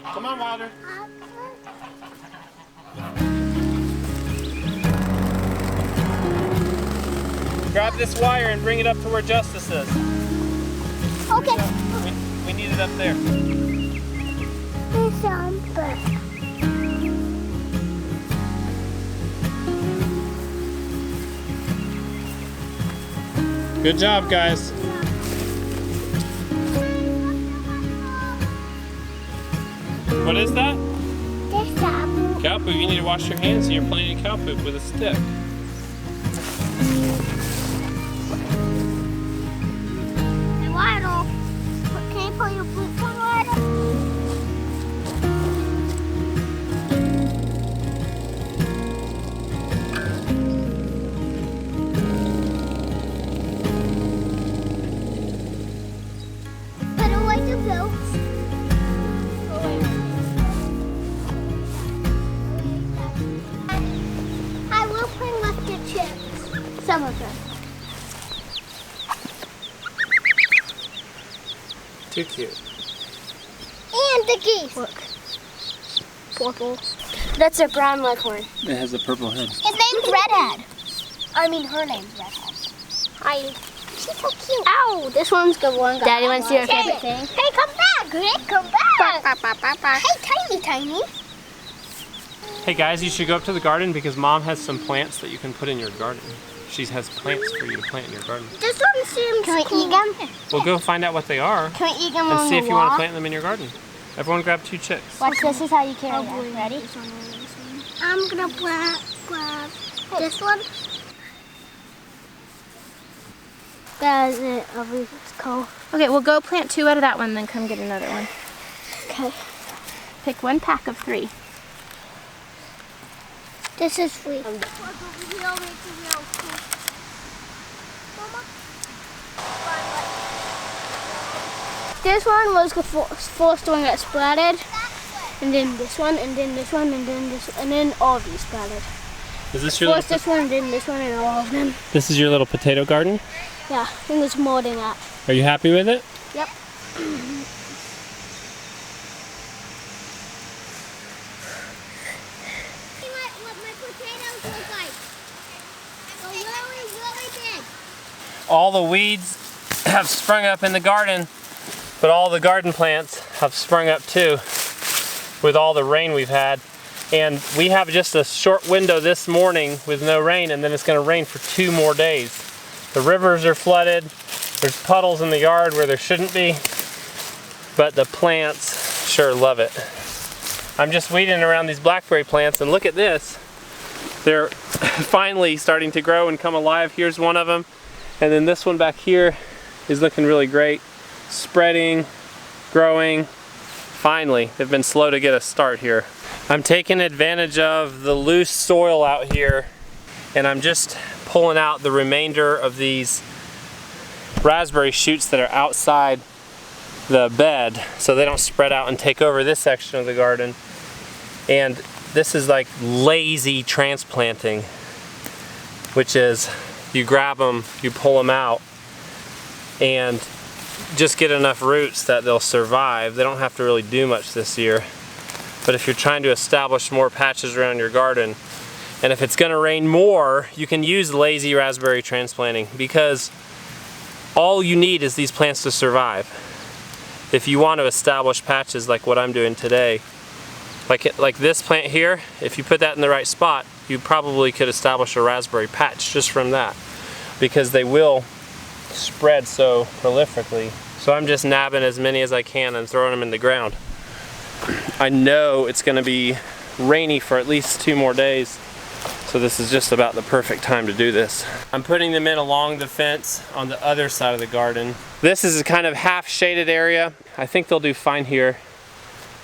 Come on, Wilder. Grab this wire and bring it up to where Justice is. Okay. We need it up there. Good job, guys. What is that? Cow poop. You need to wash your hands and you're playing cow poop with a stick. Hey, Waddle, can you put your boots on, Waddle? Put away the boots. I will bring up the chips. Some of them. Too cute. And the geese. Look. Purple. That's a brown leghorn. It has a purple head. His name's Redhead. I mean, her name's Redhead. Hi. She's so cute. Ow, this one's good one. Daddy wants to see our favorite thing. Hey, come back, Rick. Come back. Hey, tiny. Hey guys, you should go up to the garden because Mom has some plants that you can put in your garden. She has plants for you to plant in your garden. This one seems Can we eat them? We'll go find out what they are. Can we eat them and on see the if you want to wall? plant them in your garden. Everyone grab 2 chicks. Watch, this is how you carry them. Ready? I'm gonna grab this one. That is it. It's cold. Okay, we'll go plant 2 out of that one, then come get another one. Okay. Pick 1 pack of 3. This is free. This one was the first one that splattered, and then this one, and then this one, and then this, and then all of these splattered. Is this your First this one, and then this one, and all of them. This is your little potato garden? Yeah, I think it's more than that. Are you happy with it? Yep. What my potatoes look like. Really big. All the weeds have sprung up in the garden, but all the garden plants have sprung up too with all the rain we've had. And we have just a short window this morning with no rain, and then it's going to rain for 2 more days. The rivers are flooded. There's puddles in the yard where there shouldn't be, but the plants sure love it. I'm just weeding around these blackberry plants, and look at this. They're finally starting to grow and come alive. Here's one of them. And then this one back here is looking really great. Spreading, growing. Finally, they've been slow to get a start here. I'm taking advantage of the loose soil out here, and I'm just pulling out the remainder of these raspberry shoots that are outside the bed so they don't spread out and take over this section of the garden. And this is like lazy transplanting, which is you grab them, you pull them out, and just get enough roots that they'll survive. They don't have to really do much this year. But if you're trying to establish more patches around your garden, and if it's going to rain more, you can use lazy raspberry transplanting, because all you need is these plants to survive. If you want to establish patches like what I'm doing today, like this plant here, if you put that in the right spot, you probably could establish a raspberry patch just from that, because they will spread so prolifically. So I'm just nabbing as many as I can and throwing them in the ground. I know it's going to be rainy for at least 2 more days, so this is just about the perfect time to do this. I'm putting them in along the fence on the other side of the garden. This is a kind of half shaded area. I think they'll do fine here.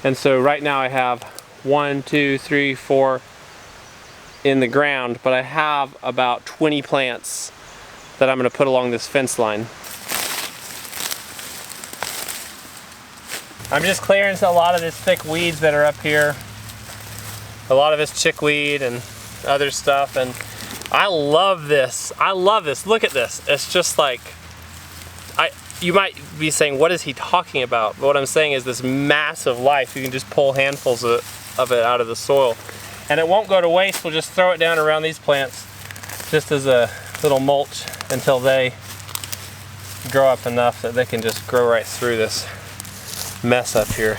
And so right now I have 1, 2, 3, 4 in the ground, but I have about 20 plants that I'm going to put along this fence line. I'm just clearing a lot of this thick weeds that are up here. A lot of it's chickweed and other stuff, and I love this. I love this. Look at this. It's just like, you might be saying, what is he talking about? But what I'm saying is this massive life. You can just pull handfuls of it out of the soil. And it won't go to waste. We'll just throw it down around these plants just as a little mulch until they grow up enough that they can just grow right through this mess up here.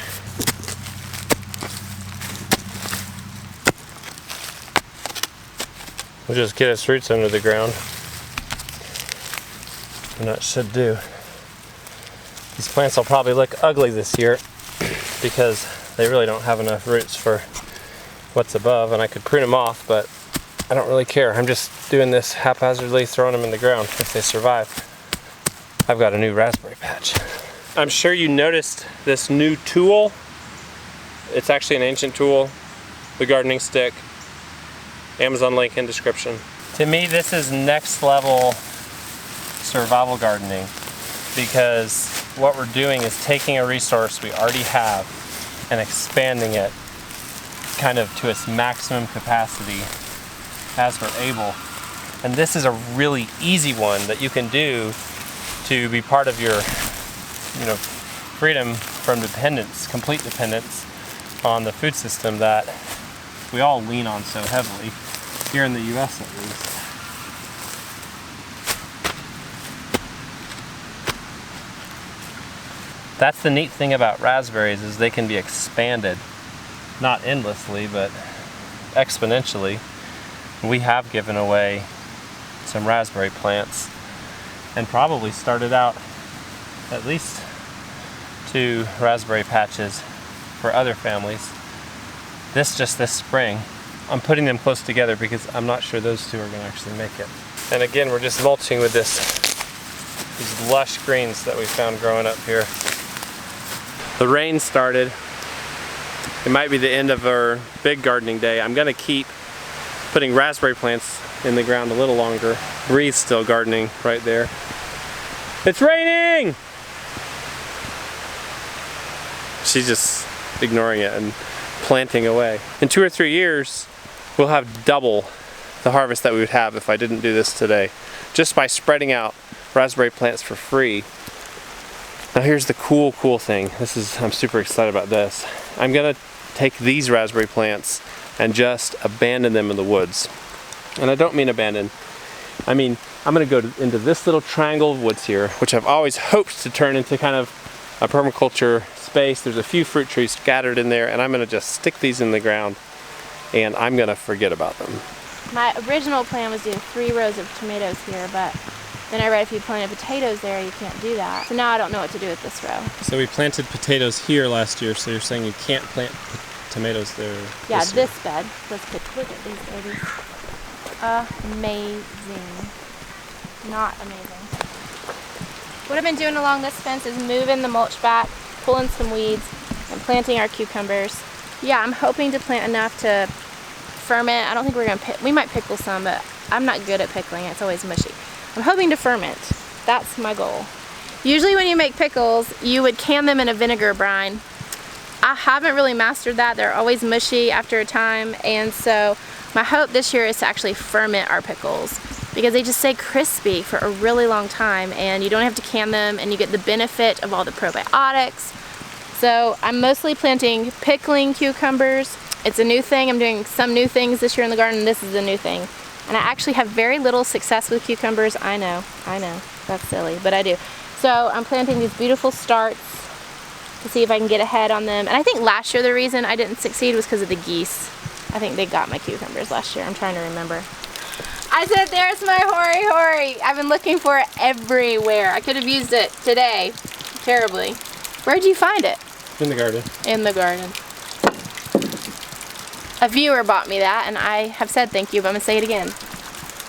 We'll just get its roots under the ground. And that should do. These plants will probably look ugly this year because they really don't have enough roots for what's above, and I could prune them off, but I don't really care. I'm just doing this haphazardly, throwing them in the ground if they survive. I've got a new raspberry patch. I'm sure you noticed this new tool. It's actually an ancient tool, the gardening stick. Amazon link in description. To me, this is next level survival gardening, because what we're doing is taking a resource we already have and expanding it kind of to its maximum capacity as we're able. And this is a really easy one that you can do to be part of your, freedom from dependence, complete dependence on the food system that we all lean on so heavily, here in the US at least. That's the neat thing about raspberries, is they can be expanded, not endlessly, but exponentially. We have given away some raspberry plants and probably started out at least 2 raspberry patches for other families. This spring. I'm putting them close together because I'm not sure those 2 are going to actually make it. And again, we're just mulching with these lush greens that we found growing up here. The rain started. It might be the end of our big gardening day. I'm going to keep putting raspberry plants in the ground a little longer. Bree's still gardening right there. It's raining! She's just ignoring it and planting away. In 2 or 3 years, we'll have double the harvest that we would have if I didn't do this today, just by spreading out raspberry plants for free. Now here's the cool thing. I'm super excited about this. I'm gonna take these raspberry plants and just abandon them in the woods. And I don't mean abandon. I mean, I'm gonna go into this little triangle of woods here, which I've always hoped to turn into kind of a permaculture space. There's a few fruit trees scattered in there, and I'm gonna just stick these in the ground and I'm gonna forget about them. My original plan was doing 3 rows of tomatoes here, but then I read if you planted potatoes there, you can't do that. So now I don't know what to do with this row. So we planted potatoes here last year, so you're saying you can't plant tomatoes there? Yeah, this bed. Let's look at these babies. Amazing. Not amazing. What I've been doing along this fence is moving the mulch back, pulling some weeds, and planting our cucumbers. Yeah, I'm hoping to plant enough to ferment. I don't think we're going to we might pickle some, but I'm not good at pickling. It's always mushy. I'm hoping to ferment. That's my goal. Usually when you make pickles, you would can them in a vinegar brine. I haven't really mastered that. They're always mushy after a time, and so my hope this year is to actually ferment our pickles, because they just stay crispy for a really long time and you don't have to can them, and you get the benefit of all the probiotics. So I'm mostly planting pickling cucumbers. It's a new thing. I'm doing some new things this year in the garden. This is a new thing. And I actually have very little success with cucumbers. I know, that's silly, but I do. So I'm planting these beautiful starts to see if I can get ahead on them. And I think last year the reason I didn't succeed was because of the geese. I think they got my cucumbers last year. I'm trying to remember. I said, there's my hori. I've been looking for it everywhere. I could have used it today, terribly. Where'd you find it? In the garden. In the garden. A viewer bought me that, and I have said thank you, but I'm going to say it again.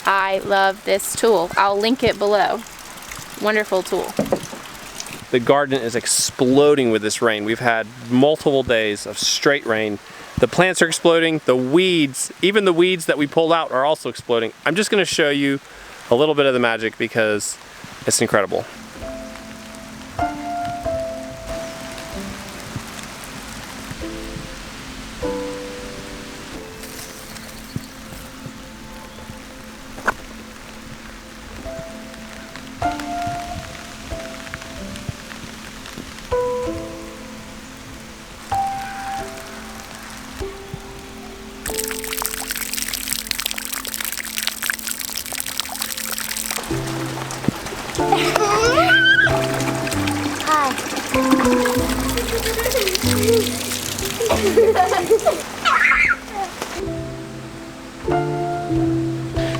I love this tool. I'll link it below. Wonderful tool. The garden is exploding with this rain. We've had multiple days of straight rain. The plants are exploding. The weeds, even the weeds that we pulled out, are also exploding. I'm just going to show you a little bit of the magic because it's incredible.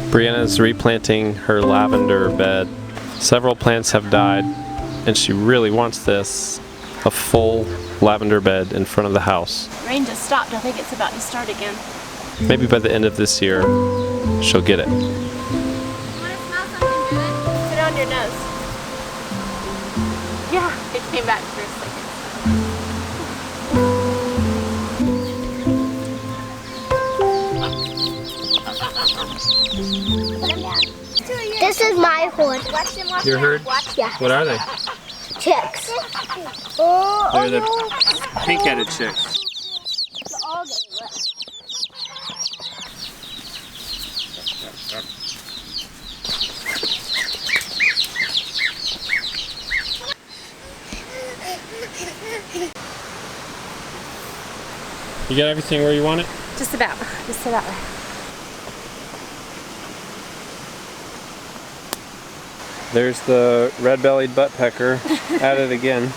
Brianna's replanting her lavender bed. Several plants have died, and she really wants this, a full lavender bed in front of the house. Rain just stopped. I think it's about to start again. Maybe by the end of this year, she'll get it. You want to smell something good? Put it on your nose. Yeah, it came back for a second. This is my horn. Your herd? Yeah. What are they? Chicks. They're the pink-headed chicks. You got everything where you want it? Just about. Just about. There's the red-bellied buttpecker at it again.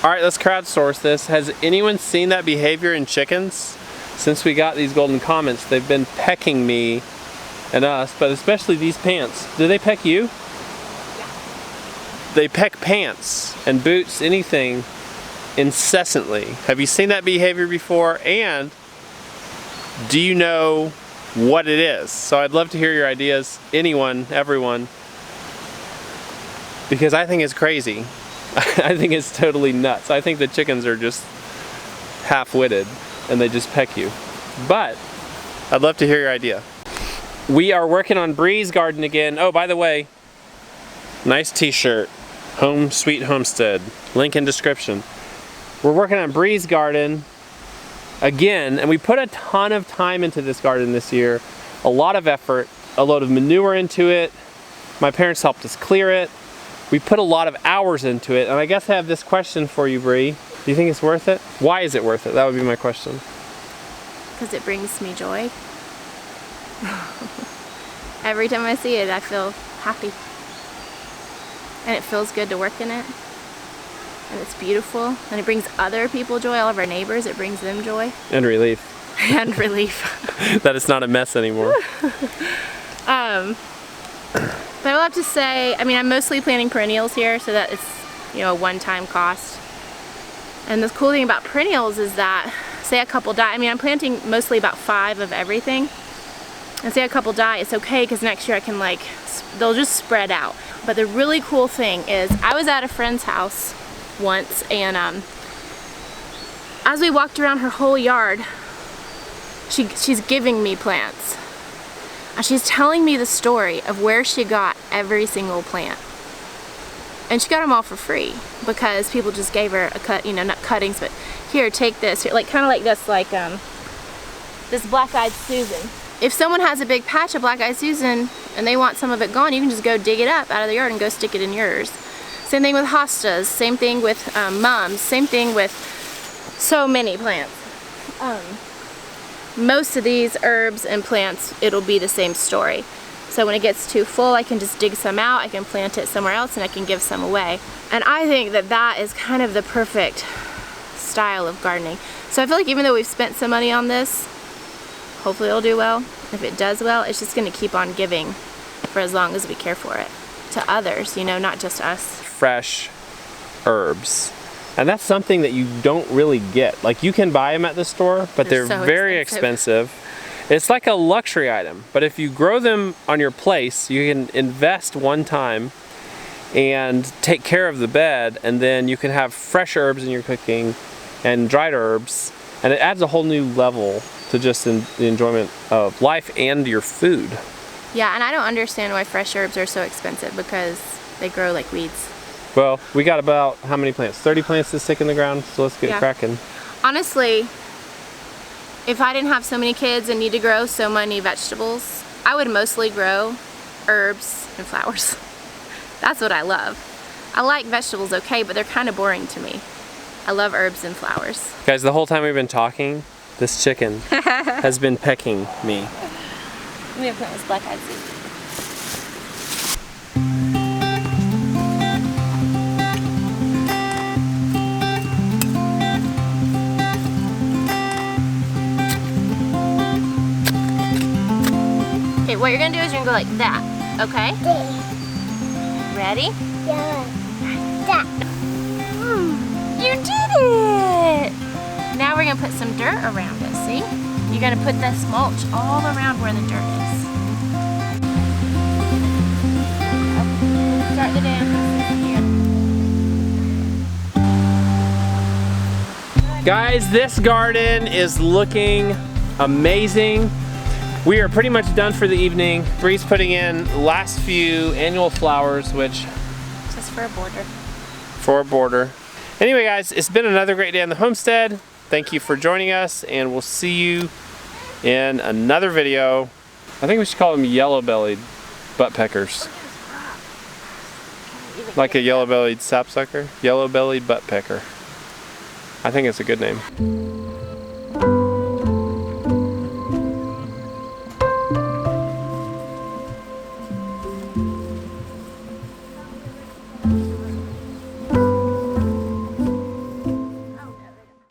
All right, let's crowdsource this. Has anyone seen that behavior in chickens? Since we got these golden comments, they've been pecking me and us, but especially these pants. Do they peck you? Yeah. They peck pants and boots, anything, incessantly. Have you seen that behavior before? And do you know what it is? So I'd love to hear your ideas, anyone, everyone, because I think it's crazy. I think it's totally nuts. I think the chickens are just half-witted and they just peck you. But I'd love to hear your idea. We are working on Bree's garden again. Oh, by the way, nice t-shirt. Home Sweet Homestead. Link in description. We're working on Bree's garden again, and we put a ton of time into this garden this year. A lot of effort, a load of manure into it. My parents helped us clear it. We put a lot of hours into it, and I guess I have this question for you, Bree. Do you think it's worth it? Why is it worth it? That would be my question. Because it brings me joy. Every time I see it, I feel happy. And it feels good to work in it. And it's beautiful. And it brings other people joy, all of our neighbors, it brings them joy. And relief. And relief. That it's not a mess anymore. But I will have to say, I mean, I'm mostly planting perennials here, so that it's, you know, a one-time cost. And the cool thing about perennials is that, say a couple die, I mean, I'm planting mostly about 5 of everything. And say a couple die, it's okay, because next year I can, like, they'll just spread out. But the really cool thing is, I was at a friend's house once, and as we walked around her whole yard, she's giving me plants. And she's telling me the story of where she got every single plant. And she got them all for free because people just gave her a cut, you know, not cuttings, but here, take this. Here, like, kind of like this, like this black-eyed Susan. If someone has a big patch of black-eyed Susan and they want some of it gone, you can just go dig it up out of the yard and go stick it in yours. Same thing with hostas, same thing with mums, same thing with so many plants. Most of these herbs and plants, it'll be the same story. So when it gets too full, I can just dig some out, I can plant it somewhere else, and I can give some away. And I think that that is kind of the perfect style of gardening. So I feel like even though we've spent some money on this, hopefully it'll do well. If it does well, it's just going to keep on giving for as long as we care for it. To others, you know, not just us. Fresh herbs. And that's something that you don't really get. Like, you can buy them at the store, but they're so very expensive. It's like a luxury item. But if you grow them on your place, you can invest one time and take care of the bed, and then you can have fresh herbs in your cooking and dried herbs, and it adds a whole new level to just the enjoyment of life and your food. Yeah, and I don't understand why fresh herbs are so expensive, because they grow like weeds. Well, we got about, how many plants? 30 plants to stick in the ground, so let's get cracking. Honestly, if I didn't have so many kids and need to grow so many vegetables, I would mostly grow herbs and flowers. That's what I love. I like vegetables, okay, but they're kind of boring to me. I love herbs and flowers. Guys, the whole time we've been talking, this chicken has been pecking me. I'm gonna plant this black-eyed Susan. what you're gonna do is you're gonna go like that, okay? Ready? Yeah. That. You did it! Now we're gonna put some dirt around it, see? You're gonna put this mulch all around where the dirt is. Start the dance. Guys, this garden is looking amazing. We are pretty much done for the evening. Bree's putting in the last few annual flowers, which Just for a border. for a border. Anyway guys, it's been another great day on the homestead. Thank you for joining us, and we'll see you in another video. I think we should call them yellow-bellied butt peckers. Like a yellow-bellied sapsucker? Yellow-bellied butt pecker. I think it's a good name.